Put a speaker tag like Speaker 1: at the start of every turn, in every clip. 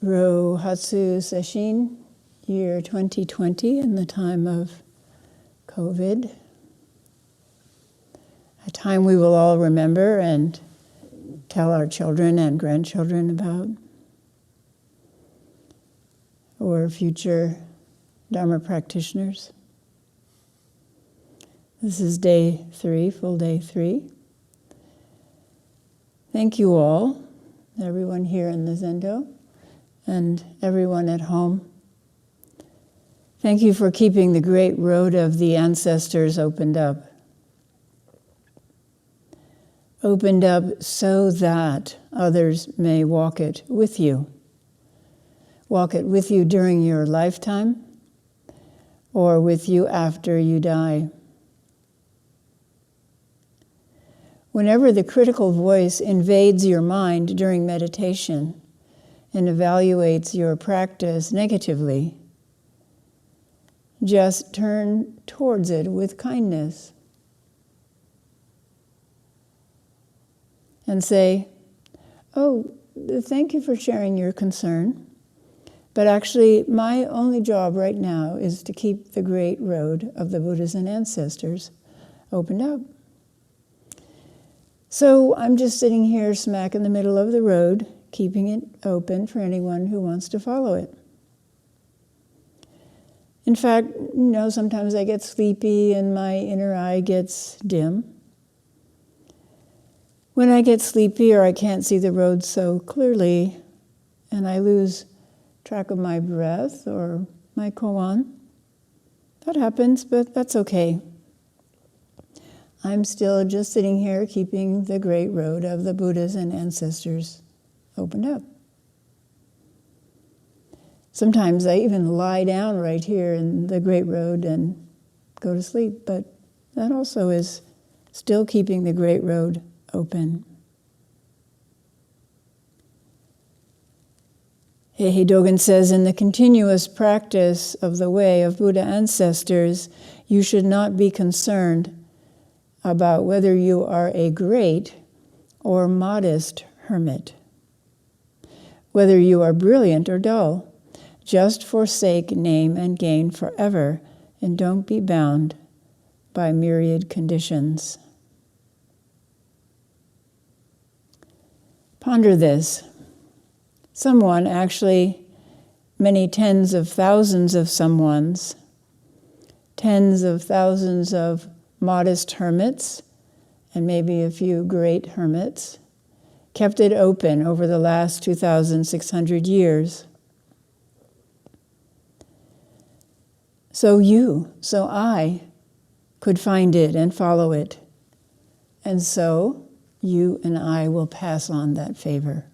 Speaker 1: Rohatsu Sesshin, year 2020, in the time of COVID. A time we will all remember and tell our children and grandchildren about, or future Dharma practitioners. This is day 3, full day 3. Thank you all, everyone here in the Zendo, and everyone at home. Thank you for keeping the great road of the ancestors opened up. Opened up so that others may walk it with you. Walk it with you during your lifetime, or with you after you die. Whenever the critical voice invades your mind during meditation and evaluates your practice negatively, just turn towards it with kindness and say, "Oh, thank you for sharing your concern, but actually my only job right now is to keep the great road of the Buddhas and ancestors opened up. So I'm just sitting here smack in the middle of the road, keeping it open for anyone who wants to follow it." In fact, sometimes I get sleepy and my inner eye gets dim. When I get sleepy or I can't see the road so clearly and I lose track of my breath or my koan, that happens, but that's okay. I'm still just sitting here keeping the great road of the Buddhas and ancestors opened up. Sometimes I even lie down right here in the great road and go to sleep, but that also is still keeping the great road open. Heihe Dogen says, in the continuous practice of the way of Buddha ancestors, you should not be concerned about whether you are a great or modest hermit, whether you are brilliant or dull. Just forsake name and gain forever, and don't be bound by myriad conditions. Ponder this. Someone, actually many tens of thousands of someones, tens of thousands of modest hermits, and maybe a few great hermits, kept it open over the last 2,600 years. So I could find it and follow it. And so you and I will pass on that favor.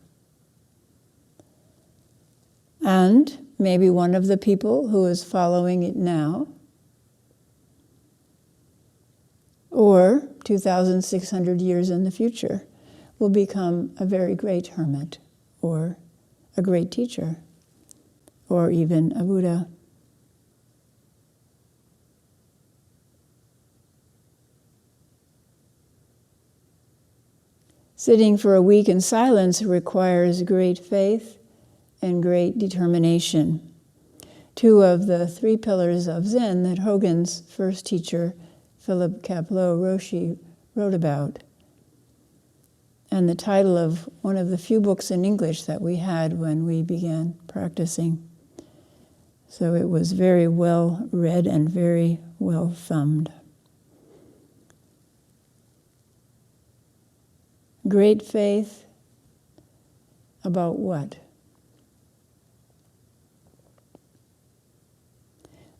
Speaker 1: And maybe one of the people who is following it now, or 2,600 years in the future, will become a very great hermit, or a great teacher, or even a Buddha. Sitting for a week in silence requires great faith and great determination. 2 of the 3 pillars of Zen that Hogan's first teacher, Philip Kapleau Roshi, wrote about, and the title of one of the few books in English that we had when we began practicing. So it was very well read and very well thumbed. Great faith about what?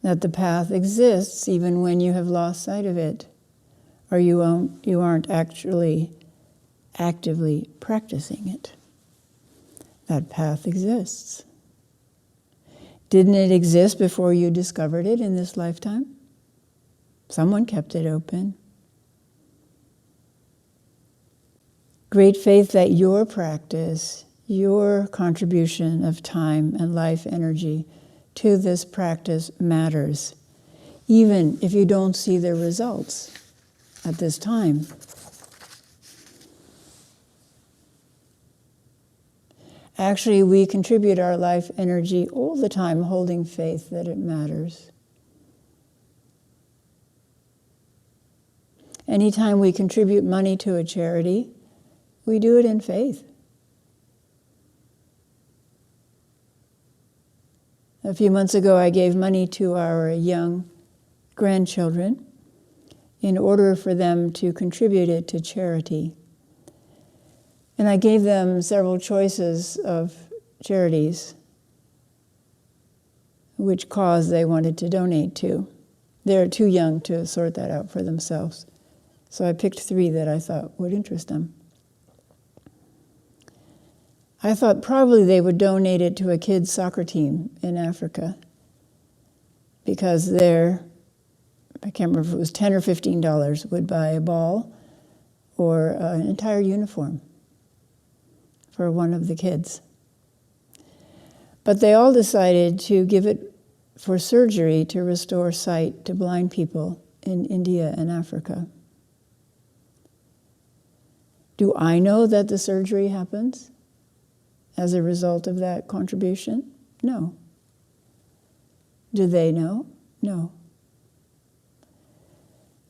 Speaker 1: That the path exists even when you have lost sight of it, or you aren't actually actively practicing it. That path exists. Didn't it exist before you discovered it in this lifetime? Someone kept it open. Great faith that your practice, your contribution of time and life energy to this practice matters, even if you don't see the results at this time. Actually, we contribute our life energy all the time, holding faith that it matters. Anytime we contribute money to a charity, we do it in faith. A few months ago, I gave money to our young grandchildren in order for them to contribute it to charity. And I gave them several choices of charities, which cause they wanted to donate to. They're too young to sort that out for themselves. So I picked 3 that I thought would interest them. I thought probably they would donate it to a kids' soccer team in Africa, because I can't remember if it was $10 or $15, would buy a ball or an entire uniform for one of the kids. But they all decided to give it for surgery to restore sight to blind people in India and Africa. Do I know that the surgery happens as a result of that contribution? No. Do they know? No.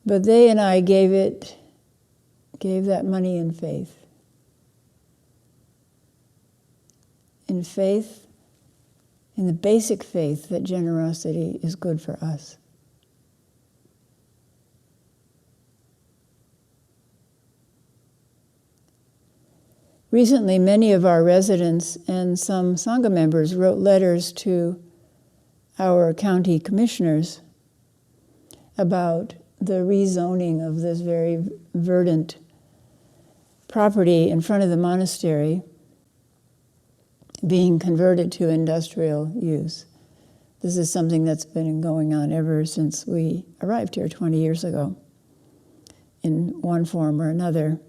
Speaker 1: But they and I gave that money in faith. In faith, in the basic faith that generosity is good for us. Recently, many of our residents and some Sangha members wrote letters to our county commissioners about the rezoning of this very verdant property in front of the monastery being converted to industrial use. This is something that's been going on ever since we arrived here 20 years ago, in one form or another.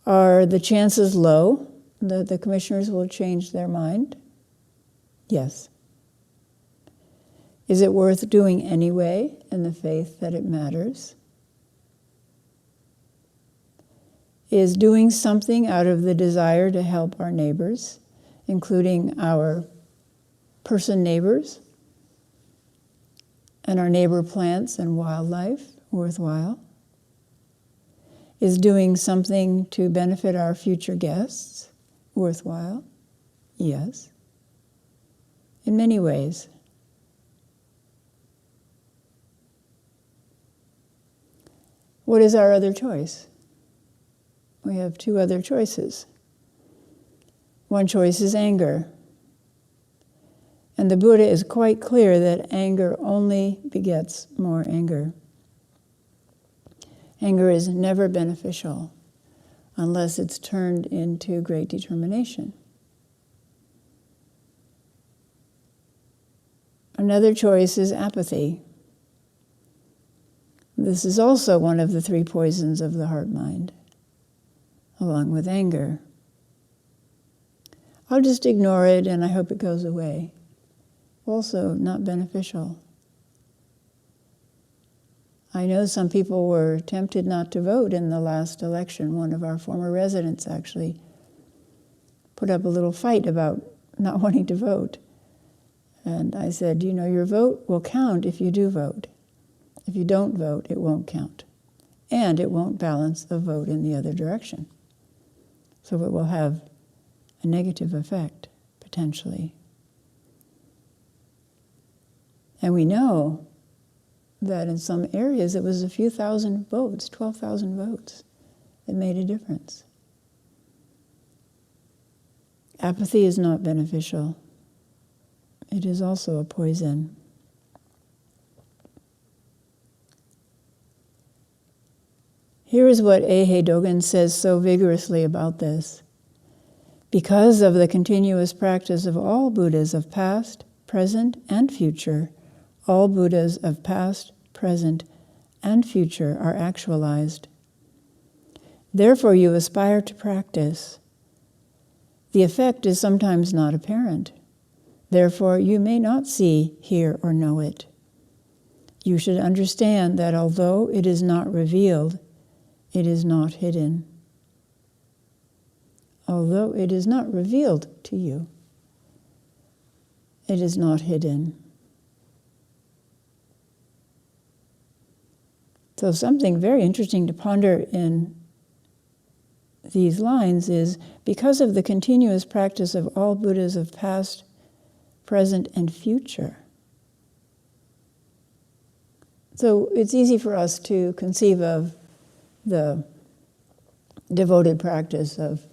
Speaker 1: Are the chances low that the commissioners will change their mind? Yes. Is it worth doing anyway in the faith that it matters? Is doing something out of the desire to help our neighbors, including our person neighbors and our neighbor plants and wildlife, worthwhile? Is doing something to benefit our future guests worthwhile? Yes. In many ways. What is our other choice? We have 2 other choices. One choice is anger. And the Buddha is quite clear that anger only begets more anger. Anger is never beneficial unless it's turned into great determination. Another choice is apathy. This is also one of the 3 poisons of the heart-mind, along with anger. I'll just ignore it and I hope it goes away. Also not beneficial. I know some people were tempted not to vote in the last election. One of our former residents actually put up a little fight about not wanting to vote. And I said, your vote will count if you do vote. If you don't vote, it won't count. And it won't balance the vote in the other direction. So it will have a negative effect, potentially. And we know that in some areas it was a few thousand votes, 12,000 votes, that made a difference. Apathy is not beneficial. It is also a poison. Here is what Eihei Dogen says so vigorously about this. Because of the continuous practice of all Buddhas of past, present, and future, all Buddhas of past, present, and future are actualized. Therefore you aspire to practice. The effect is sometimes not apparent. Therefore you may not see, hear, or know it. You should understand that although it is not revealed, it is not hidden. although it is not revealed to you. It is not hidden. So something very interesting to ponder in these lines is, because of the continuous practice of all Buddhas of past, present, and future. So it's easy for us to conceive of the devoted practice of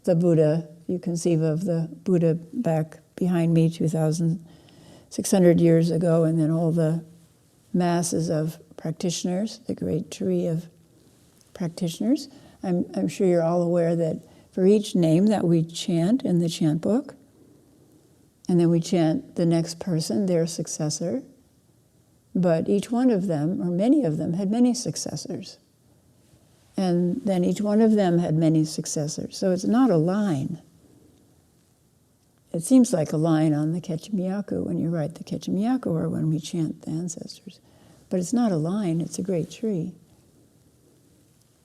Speaker 1: the Buddha. You conceive of the Buddha back behind me 2,600 years ago, and then all the masses of practitioners, the great tree of practitioners. I'm sure you're all aware that for each name that we chant in the chant book, and then we chant the next person, their successor, but each one of them, or many of them, had many successors. And then each one of them had many successors. So it's not a line. It seems like a line on the Kechimiyaku when you write the Kechimiyaku or when we chant the ancestors. But it's not a line, it's a great tree.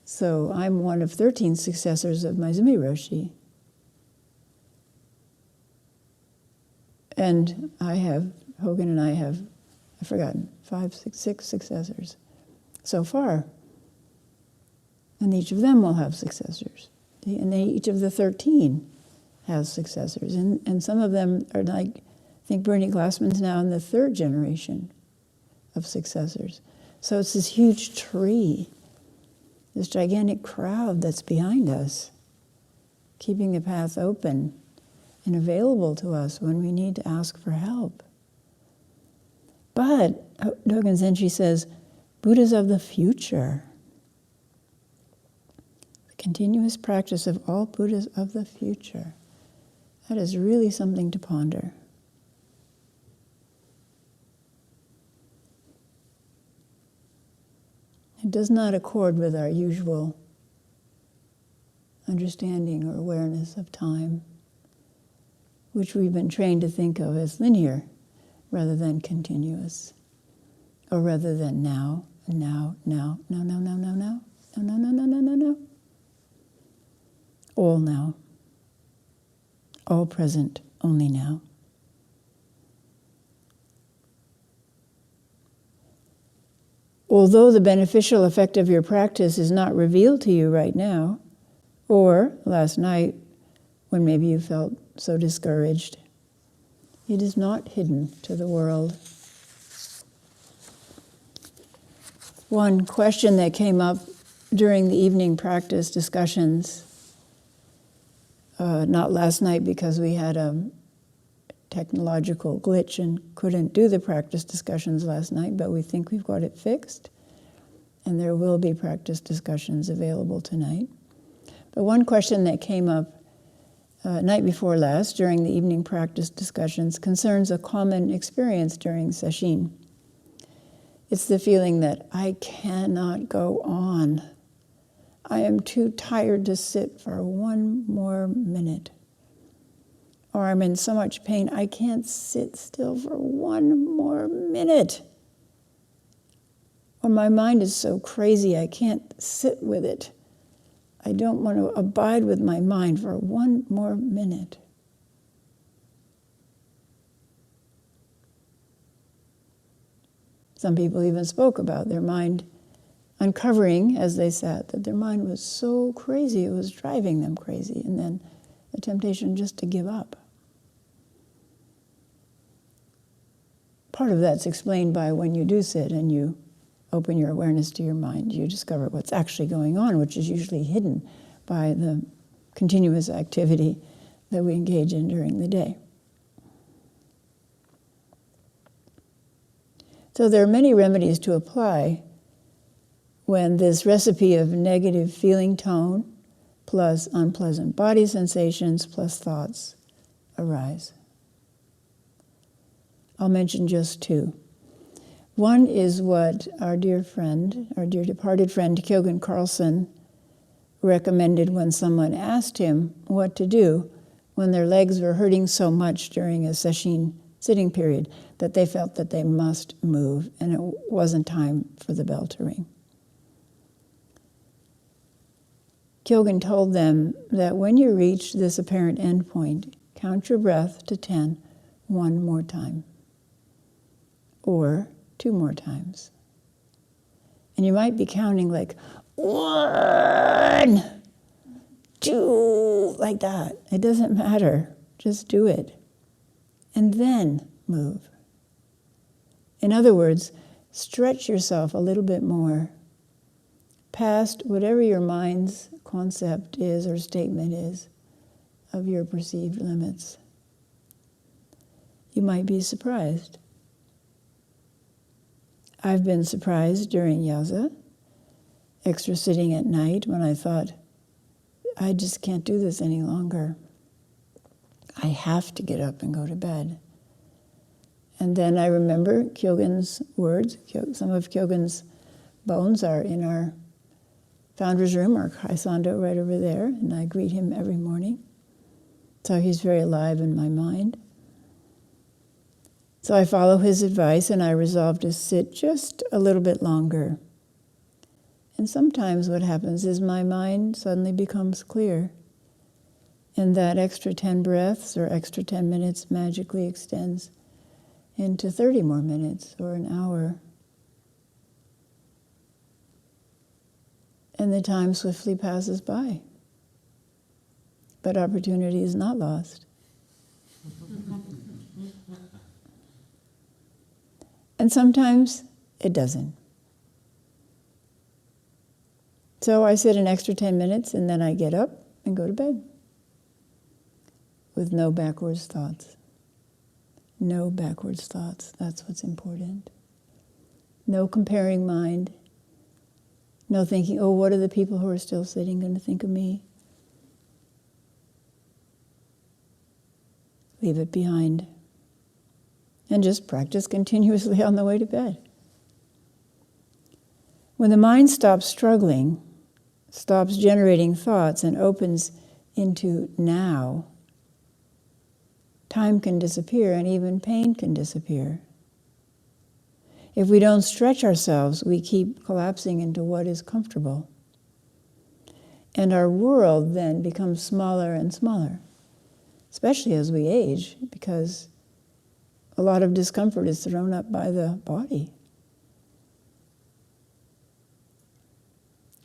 Speaker 1: So I'm one of 13 successors of Maizumi Roshi. And Hogan and I have, I've forgotten, 6 successors so far. And each of them will have successors. And each of the 13 has successors. And some of them are like, I think Bernie Glassman's now in the 3rd generation of successors. So it's this huge tree, this gigantic crowd that's behind us, keeping the path open and available to us when we need to ask for help. But Dogen Zenshi says, Buddhas of the future, the continuous practice of all Buddhas of the future. That is really something to ponder. It does not accord with our usual understanding or awareness of time, which we've been trained to think of as linear rather than continuous, or rather than now, and now, now, no, no, no, no, no, no, no, no, no, no, no, no. All now, all present, only now. Although the beneficial effect of your practice is not revealed to you right now, or last night when maybe you felt so discouraged, it is not hidden to the world. One question that came up during the evening practice discussions, not last night because we had a technological glitch and couldn't do the practice discussions last night, but we think we've got it fixed, and there will be practice discussions available tonight. But one question that came up night before last during the evening practice discussions concerns a common experience during Sesshin. It's the feeling that I cannot go on. I am too tired to sit for one more minute. Or I'm in so much pain, I can't sit still for one more minute. Or my mind is so crazy, I can't sit with it. I don't want to abide with my mind for one more minute. Some people even spoke about their mind uncovering, as they sat, that their mind was so crazy, it was driving them crazy, and then the temptation just to give up. Part of that's explained by when you do sit and you open your awareness to your mind, you discover what's actually going on, which is usually hidden by the continuous activity that we engage in during the day. So there are many remedies to apply when this recipe of negative feeling tone plus unpleasant body sensations plus thoughts arise. I'll mention just 2. One is what our dear departed friend, Kyogen Carlson, recommended when someone asked him what to do when their legs were hurting so much during a Sesshin sitting period that they felt that they must move and it wasn't time for the bell to ring. Chozen told them that when you reach this apparent endpoint, count your breath to 10 one more time, or 2 more times. And you might be counting like 1, 2, like that. It doesn't matter. Just do it. And then move. In other words, stretch yourself a little bit more past whatever your mind's concept is or statement is of your perceived limits. You might be surprised. I've been surprised during yaza, extra sitting at night, when I thought, I just can't do this any longer. I have to get up and go to bed. And then I remember Chozen's words. Some of Chozen's bones are in our founder's room, our Kaisando right over there, and I greet him every morning. So he's very alive in my mind. So I follow his advice, and I resolve to sit just a little bit longer. And sometimes what happens is my mind suddenly becomes clear, and that extra 10 breaths or extra 10 minutes magically extends into 30 more minutes or an hour. And the time swiftly passes by. But opportunity is not lost. And sometimes it doesn't. So I sit an extra 10 minutes and then I get up and go to bed with no backwards thoughts. No backwards thoughts. That's what's important. No comparing mind. No thinking, oh, what are the people who are still sitting going to think of me? Leave it behind. And just practice continuously on the way to bed. When the mind stops struggling, stops generating thoughts, and opens into now, time can disappear and even pain can disappear. If we don't stretch ourselves, we keep collapsing into what is comfortable. And our world then becomes smaller and smaller, especially as we age, because a lot of discomfort is thrown up by the body.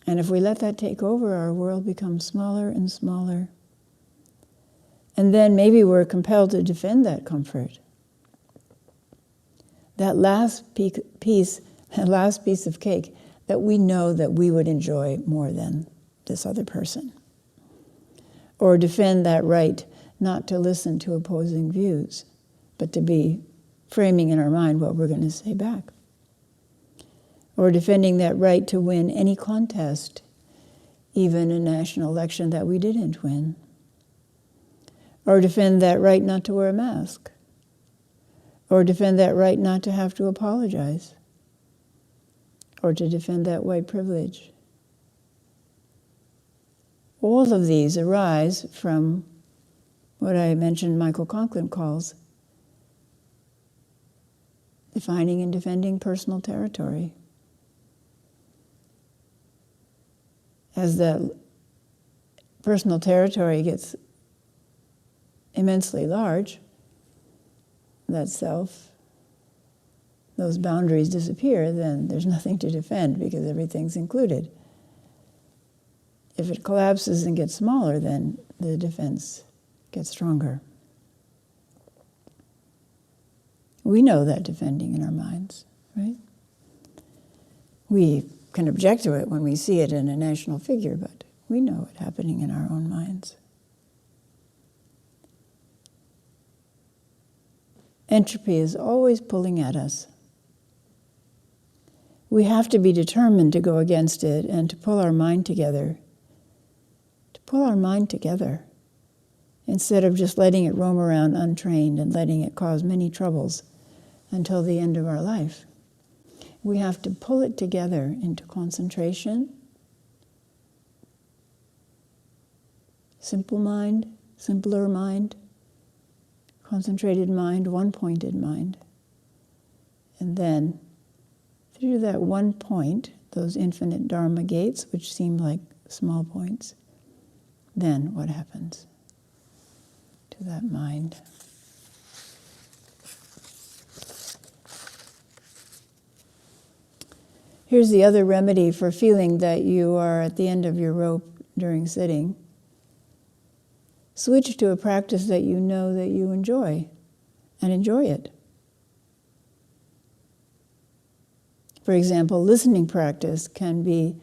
Speaker 1: And if we let that take over, our world becomes smaller and smaller. And then maybe we're compelled to defend that comfort. That last piece of cake that we know that we would enjoy more than this other person. Or defend that right not to listen to opposing views, but to be framing in our mind what we're going to say back. Or defending that right to win any contest, even a national election that we didn't win. Or defend that right not to wear a mask. Or defend that right not to have to apologize. Or to defend that white privilege. All of these arise from what I mentioned Michael Conklin calls defining and defending personal territory. As the personal territory gets immensely large, that self, those boundaries disappear, then there's nothing to defend because everything's included. If it collapses and gets smaller, then the defense gets stronger. We know that defending in our minds, right? We can object to it when we see it in a national figure, but we know it happening in our own minds. Entropy is always pulling at us. We have to be determined to go against it and to pull our mind together. To pull our mind together instead of just letting it roam around untrained and letting it cause many troubles until the end of our life. We have to pull it together into concentration, simple mind, simpler mind, concentrated mind, one-pointed mind. And then, through that one point, those infinite Dharma gates, which seem like small points, then what happens to that mind? Here's the other remedy for feeling that you are at the end of your rope during sitting. Switch to a practice that you know that you enjoy, and enjoy it. For example, listening practice can be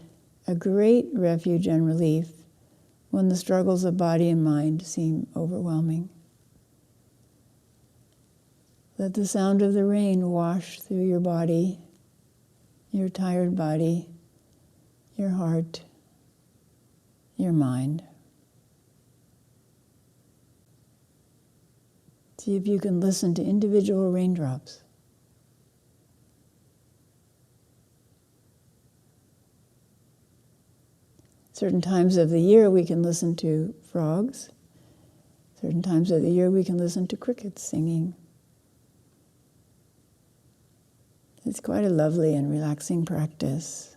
Speaker 1: a great refuge and relief when the struggles of body and mind seem overwhelming. Let the sound of the rain wash through your body, your tired body, your heart, your mind. See if you can listen to individual raindrops. Certain times of the year we can listen to frogs. Certain times of the year we can listen to crickets singing. It's quite a lovely and relaxing practice,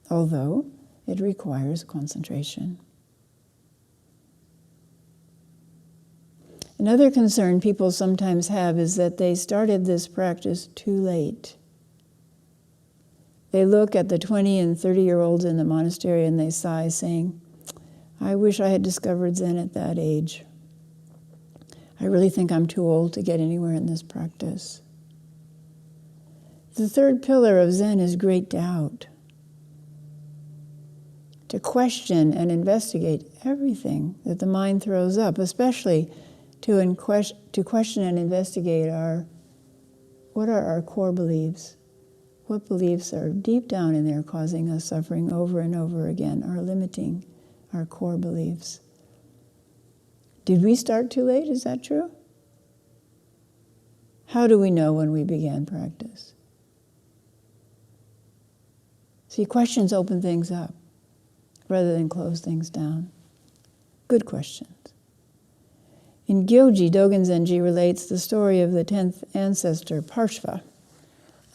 Speaker 1: although it requires concentration. Another concern people sometimes have is that they started this practice too late. They look at the 20 and 30-year-olds in the monastery and they sigh, saying, I wish I had discovered Zen at that age. I really think I'm too old to get anywhere in this practice. The third pillar of Zen is great doubt. To question and investigate everything that the mind throws up, especially to question and investigate what are our core beliefs? What beliefs are deep down in there causing us suffering over and over again, are limiting our core beliefs? Did we start too late? Is that true? How do we know when we began practice? See, questions open things up rather than close things down. Good questions. In Gyoji, Dogen Zenji relates the story of the 10th ancestor, Parshva.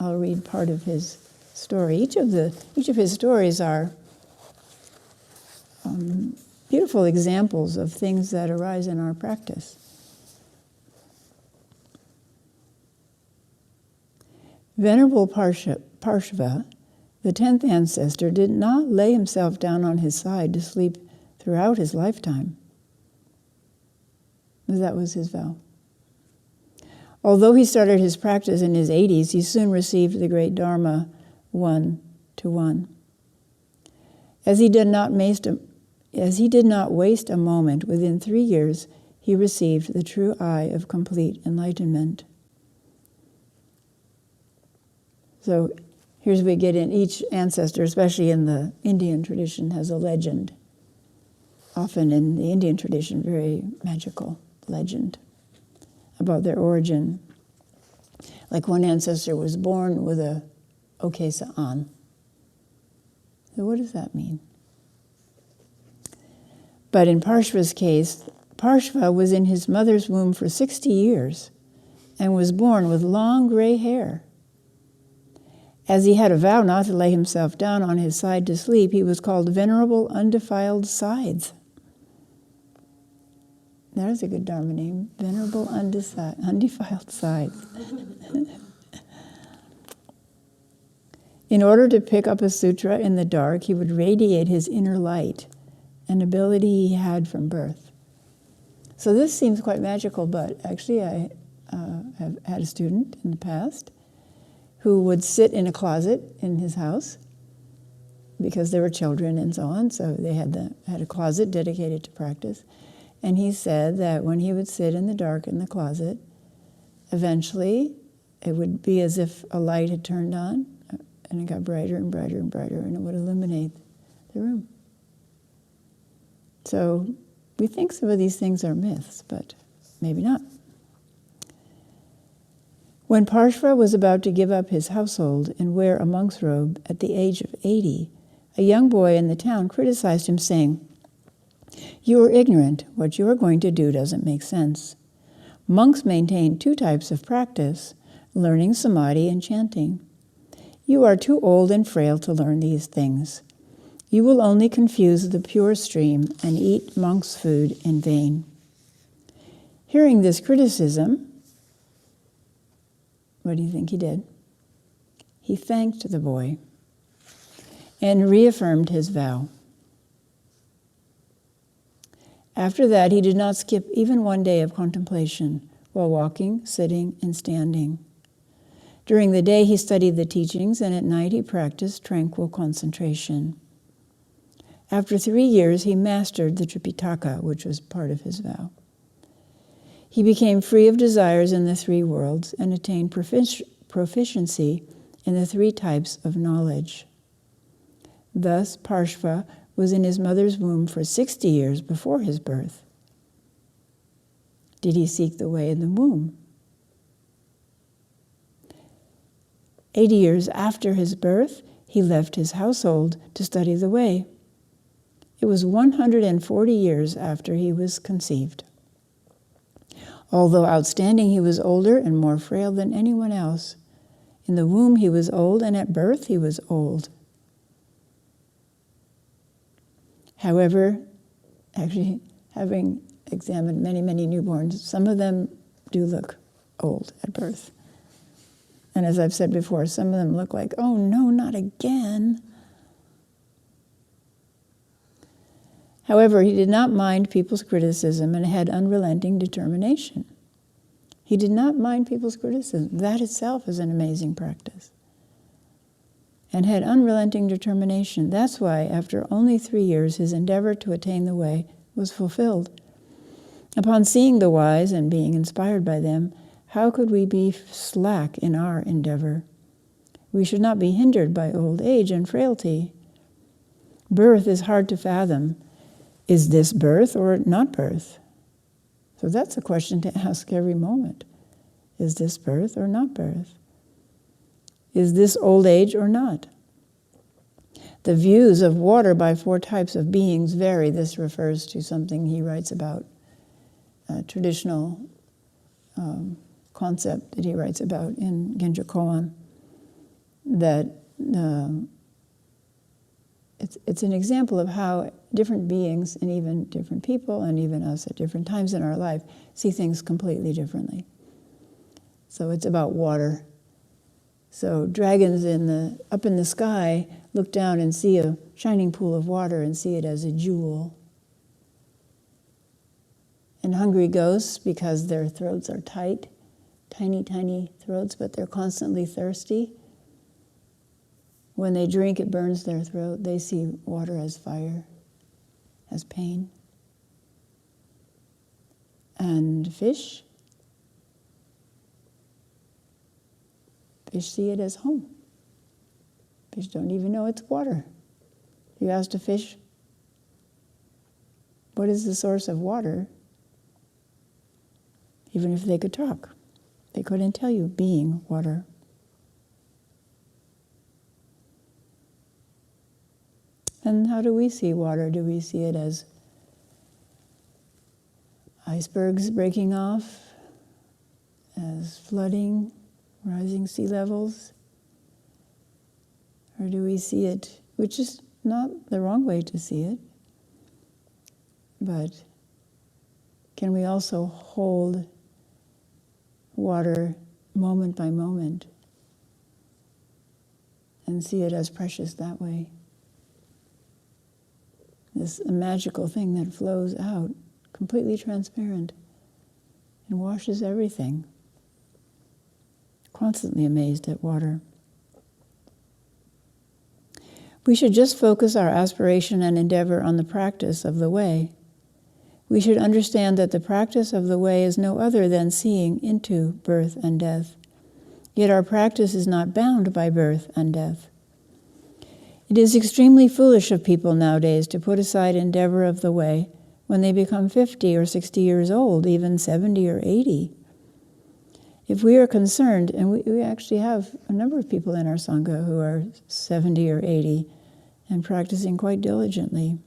Speaker 1: I'll read part of his story. Each of his stories are beautiful examples of things that arise in our practice. Venerable Parshva, the 10th ancestor, did not lay himself down on his side to sleep throughout his lifetime. That was his vow. Although he started his practice in his 80s, he soon received the great Dharma 1-to-1. As he did not waste a moment, within 3 years, he received the true eye of complete enlightenment. So here's where we get in. Each ancestor, especially in the Indian tradition, has a legend. Often in the Indian tradition, very magical legend about their origin. Like one ancestor was born with a okesa on. So what does that mean? But in Parshva's case, Parshva was in his mother's womb for 60 years and was born with long gray hair. As he had a vow not to lay himself down on his side to sleep, he was called Venerable Undefiled Sides. That is a good Dharma name, Venerable Undefiled Sides. In order to pick up a sutra in the dark, he would radiate his inner light, an ability he had from birth. So this seems quite magical, but actually I have had a student in the past who would sit in a closet in his house because there were children and so on, so they had a closet dedicated to practice. And he said that when he would sit in the dark in the closet, eventually it would be as if a light had turned on, and it got brighter and brighter and brighter, and it would illuminate the room. So we think some of these things are myths, but maybe not. When Parshva was about to give up his household and wear a monk's robe at the age of 80, a young boy in the town criticized him, saying, "You are ignorant. What you are going to do doesn't make sense. Monks maintain 2 types of practice, learning samadhi and chanting. You are too old and frail to learn these things. You will only confuse the pure stream and eat monk's food in vain. Hearing this criticism, what do you think he did? He thanked the boy and reaffirmed his vow. After that, he did not skip even one day of contemplation while walking, sitting, and standing. During the day, he studied the teachings, and at night he practiced tranquil concentration. After 3 years, he mastered the Tripitaka, which was part of his vow. He became free of desires in the 3 worlds and attained proficiency in the 3 types of knowledge. Thus, Parshva was in his mother's womb for 60 years before his birth. Did he seek the way in the womb? 80 years after his birth, he left his household to study the way. It was 140 years after he was conceived. Although outstanding, he was older and more frail than anyone else. In the womb he was old, and at birth he was old. However, actually, having examined many, many newborns, some of them do look old at birth. And as I've said before, some of them look like, oh no, not again. However, he did not mind people's criticism and had unrelenting determination. He did not mind people's criticism. That itself is an amazing practice. And had unrelenting determination. That's why, after only 3 years, his endeavor to attain the way was fulfilled. Upon seeing the wise and being inspired by them, how could we be slack in our endeavor? We should not be hindered by old age and frailty. Birth is hard to fathom. Is this birth or not birth? So that's a question to ask every moment. Is this birth or not birth? Is this old age or not? The views of water by 4 types of beings vary. This refers to something he writes about, a traditional concept that he writes about in Genjo Koan, that it's an example of how different beings and even different people and even us at different times in our life see things completely differently. So it's about water. So dragons up in the sky look down and see a shining pool of water and see it as a jewel. And hungry ghosts, because their throats are tight, tiny, tiny throats, but they're constantly thirsty. When they drink, it burns their throat. They see water as fire, as pain. And fish see it as home. Fish don't even know it's water. You asked a fish, what is the source of water? Even if they could talk, they couldn't tell you, being water. And how do we see water? Do we see it as icebergs breaking off, as flooding, rising sea levels? Or do we see it, which is not the wrong way to see it, but can we also hold water moment by moment and see it as precious that way? This magical thing that flows out, completely transparent, and washes everything. Constantly amazed at water. We should just focus our aspiration and endeavor on the practice of the way. We should understand that the practice of the way is no other than seeing into birth and death. Yet our practice is not bound by birth and death. It is extremely foolish of people nowadays to put aside endeavor of the way when they become 50 or 60 years old, even 70 or 80. If we are concerned, and we actually have a number of people in our Sangha who are 70 or 80 and practicing quite diligently.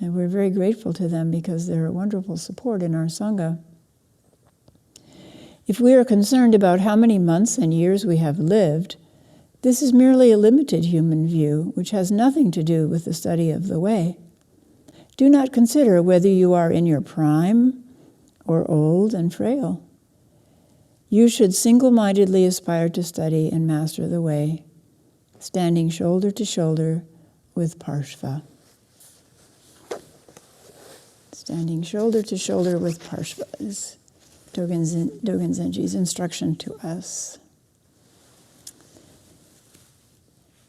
Speaker 1: And we're very grateful to them because they're a wonderful support in our Sangha. If we are concerned about how many months and years we have lived, This is merely a limited human view, which has nothing to do with the study of the way. Do not consider whether you are in your prime or old and frail. You should single-mindedly aspire to study and master the way, standing shoulder to shoulder with Parshva. Standing shoulder to shoulder with Parshva is Dogen Zenji's instruction to us.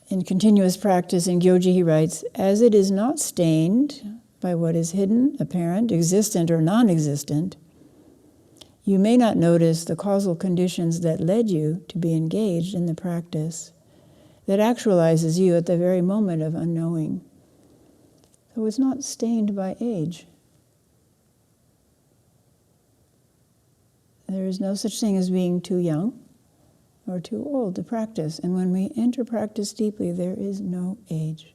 Speaker 1: In continuous practice in Gyoji, he writes, as it is not stained by what is hidden, apparent, existent, or non-existent, you may not notice the causal conditions that led you to be engaged in the practice that actualizes you at the very moment of unknowing. So it's not stained by age. There is no such thing as being too young or too old to practice. And when we enter practice deeply, there is no age.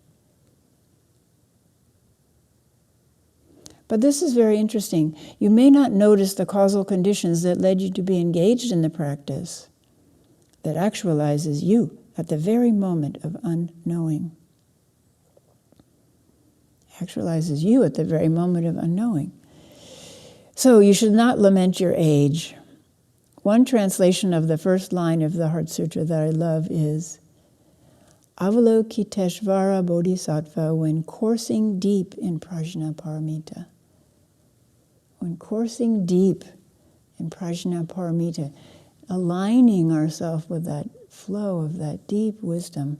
Speaker 1: But this is very interesting. You may not notice the causal conditions that led you to be engaged in the practice that actualizes you at the very moment of unknowing. Actualizes you at the very moment of unknowing. So you should not lament your age. One translation of the first line of the Heart Sutra that I love is, Avalokiteshvara Bodhisattva when coursing deep in Prajnaparamita. When coursing deep in Prajnaparamita, aligning ourselves with that flow of that deep wisdom,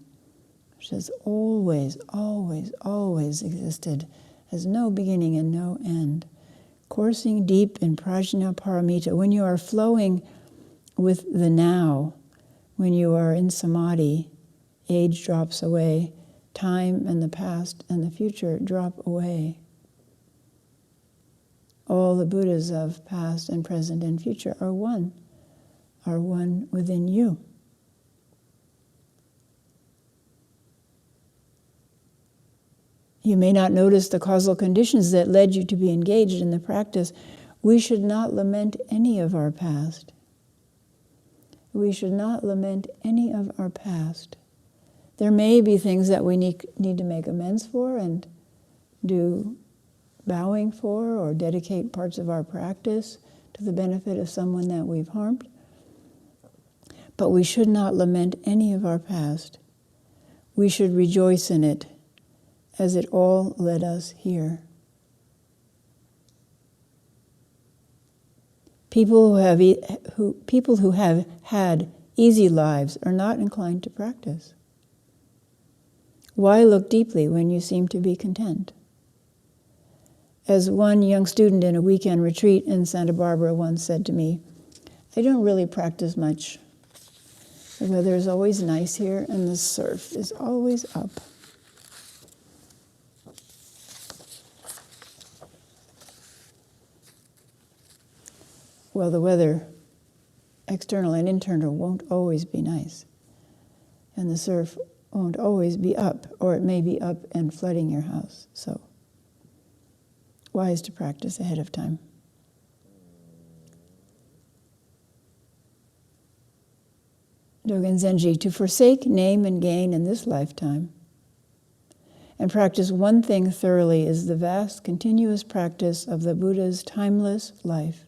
Speaker 1: which has always, always, always existed, has no beginning and no end. Coursing deep in Prajnaparamita, when you are flowing with the now, when you are in samadhi, age drops away, time and the past and the future drop away. All the Buddhas of past and present and future are one within you. You may not notice the causal conditions that led you to be engaged in the practice. We should not lament any of our past. We should not lament any of our past. There may be things that we need to make amends for and do bowing for or dedicate parts of our practice to the benefit of someone that we've harmed. But we should not lament any of our past. We should rejoice in it, as it all led us here. People who have had easy lives are not inclined to practice. Why look deeply when you seem to be content? As one young student in a weekend retreat in Santa Barbara once said to me, I don't really practice much. The weather is always nice here and the surf is always up. Well, the weather, external and internal, won't always be nice. And the surf won't always be up, or it may be up and flooding your house. So, wise to practice ahead of time. Dogen Zenji, to forsake name and gain in this lifetime and practice one thing thoroughly is the vast, continuous practice of the Buddha's timeless life.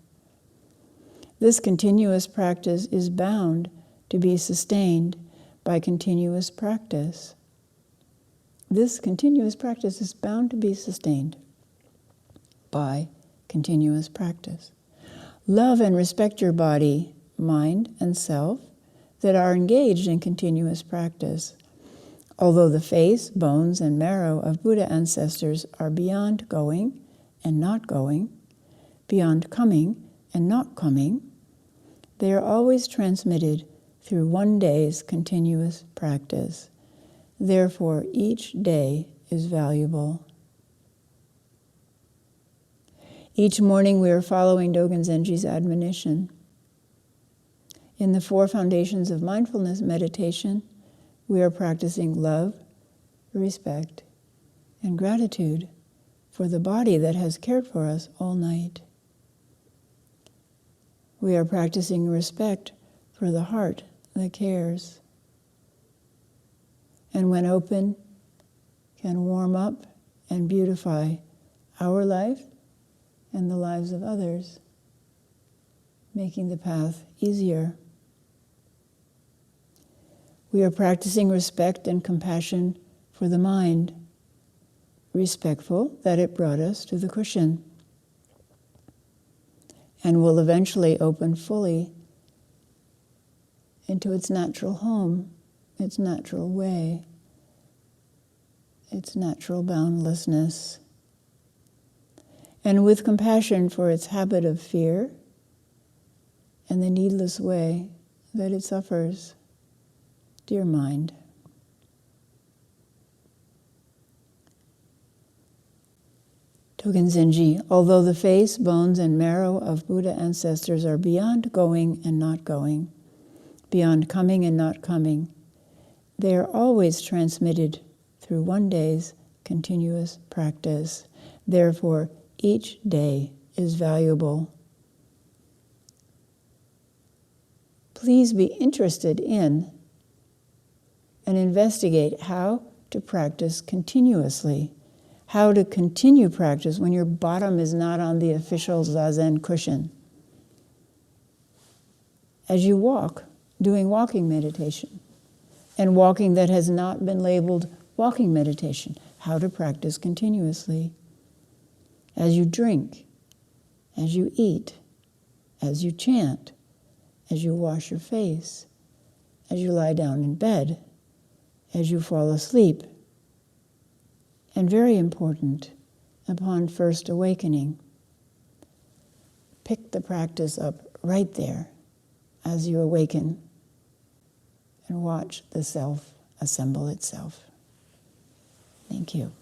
Speaker 1: This continuous practice is bound to be sustained by continuous practice. This continuous practice is bound to be sustained by continuous practice. Love and respect your body, mind, and self that are engaged in continuous practice. Although the face, bones, and marrow of Buddha ancestors are beyond going and not going, beyond coming and not coming, they are always transmitted through one day's continuous practice. Therefore, each day is valuable. Each morning we are following Dogen Zenji's admonition. In the 4 foundations of mindfulness meditation, we are practicing love, respect, and gratitude for the body that has cared for us all night. We are practicing respect for the heart that cares. and when open, can warm up and beautify our life and the lives of others, making the path easier. We are practicing respect and compassion for the mind, respectful that it brought us to the cushion, and will eventually open fully into its natural home, its natural way, its natural boundlessness, and with compassion for its habit of fear and the needless way that it suffers. Dear mind, Togen Zenji, although the face, bones, and marrow of Buddha ancestors are beyond going and not going, beyond coming and not coming, they are always transmitted through one day's continuous practice. Therefore, each day is valuable. Please be interested in and investigate how to practice continuously, how to continue practice when your bottom is not on the official Zazen cushion. As you walk, doing walking meditation, and walking that has not been labeled walking meditation, how to practice continuously. As you drink, as you eat, as you chant, as you wash your face, as you lie down in bed, as you fall asleep, and very important, upon first awakening. Pick the practice up right there as you awaken and watch the self assemble itself. Thank you.